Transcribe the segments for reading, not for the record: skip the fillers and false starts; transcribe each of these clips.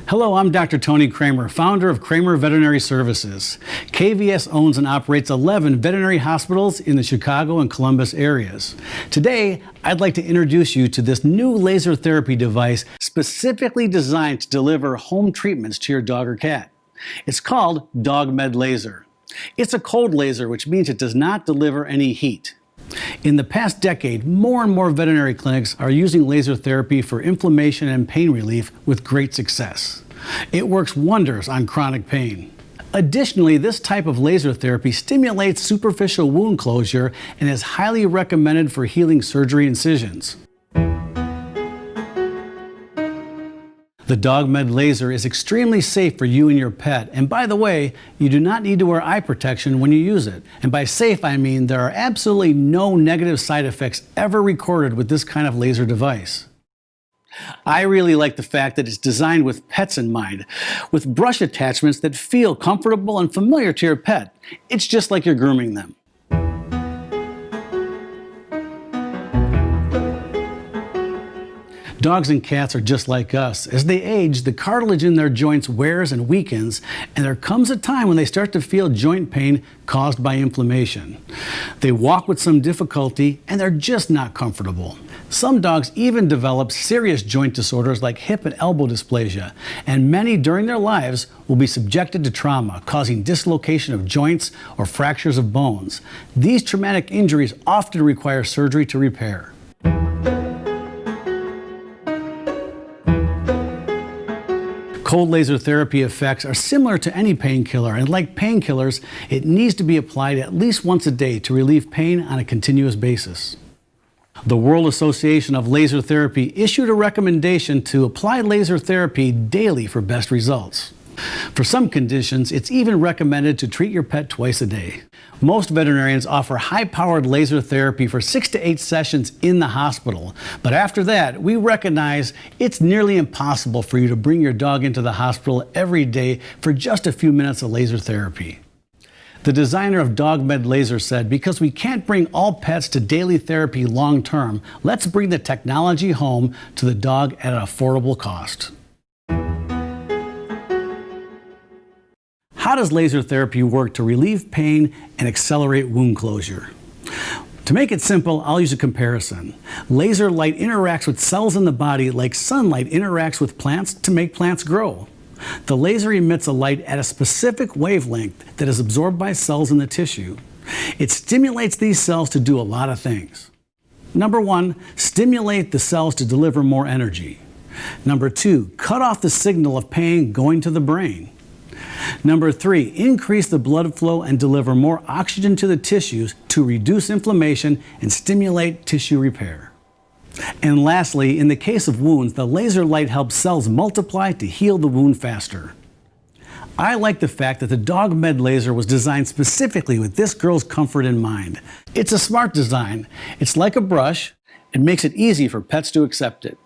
Hello, I'm Dr. Tony Kremer, founder of Kremer Veterinary Services. KVS owns and operates 11 veterinary hospitals in the Chicago and Columbus areas. Today, I'd like to introduce you to this new laser therapy device specifically designed to deliver home treatments to your dog or cat. It's called DogMed Laser. It's a cold laser, which means it does not deliver any heat. In the past decade, more and more veterinary clinics are using laser therapy for inflammation and pain relief with great success. It works wonders on chronic pain. Additionally, this type of laser therapy stimulates superficial wound closure and is highly recommended for healing surgery incisions. The DogMed laser is extremely safe for you and your pet, and by the way, you do not need to wear eye protection when you use it. And by safe, I mean there are absolutely no negative side effects ever recorded with this kind of laser device. I really like the fact that it's designed with pets in mind, with brush attachments that feel comfortable and familiar to your pet. It's just like you're grooming them. Dogs and cats are just like us. As they age, the cartilage in their joints wears and weakens, and there comes a time when they start to feel joint pain caused by inflammation. They walk with some difficulty, and they're just not comfortable. Some dogs even develop serious joint disorders like hip and elbow dysplasia, and many during their lives will be subjected to trauma, causing dislocation of joints or fractures of bones. These traumatic injuries often require surgery to repair. Cold laser therapy effects are similar to any painkiller, and like painkillers, it needs to be applied at least once a day to relieve pain on a continuous basis. The World Association of Laser Therapy issued a recommendation to apply laser therapy daily for best results. For some conditions, it's even recommended to treat your pet twice a day. Most veterinarians offer high-powered laser therapy for 6 to 8 sessions in the hospital. But after that, we recognize it's nearly impossible for you to bring your dog into the hospital every day for just a few minutes of laser therapy. The designer of DogMed Laser said, because we can't bring all pets to daily therapy long-term, let's bring the technology home to the dog at an affordable cost. How does laser therapy work to relieve pain and accelerate wound closure? To make it simple, I'll use a comparison. Laser light interacts with cells in the body like sunlight interacts with plants to make plants grow. The laser emits a light at a specific wavelength that is absorbed by cells in the tissue. It stimulates these cells to do a lot of things. Number 1, stimulate the cells to deliver more energy. Number 2, cut off the signal of pain going to the brain. Number 3, increase the blood flow and deliver more oxygen to the tissues to reduce inflammation and stimulate tissue repair. And lastly, in the case of wounds, the laser light helps cells multiply to heal the wound faster. I like the fact that the DogMed laser was designed specifically with this girl's comfort in mind. It's a smart design. It's like a brush. It makes it easy for pets to accept it.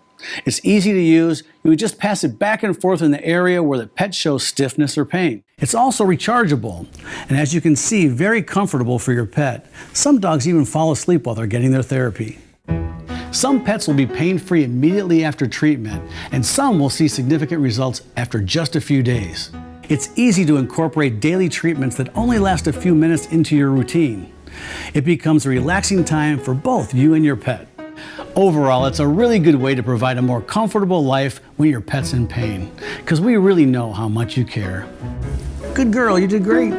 It's easy to use. You would just pass it back and forth in the area where the pet shows stiffness or pain. It's also rechargeable, and as you can see, very comfortable for your pet. Some dogs even fall asleep while they're getting their therapy. Some pets will be pain-free immediately after treatment, and some will see significant results after just a few days. It's easy to incorporate daily treatments that only last a few minutes into your routine. It becomes a relaxing time for both you and your pet. Overall, it's a really good way to provide a more comfortable life when your pet's in pain, because we really know how much you care. Good girl, you did great.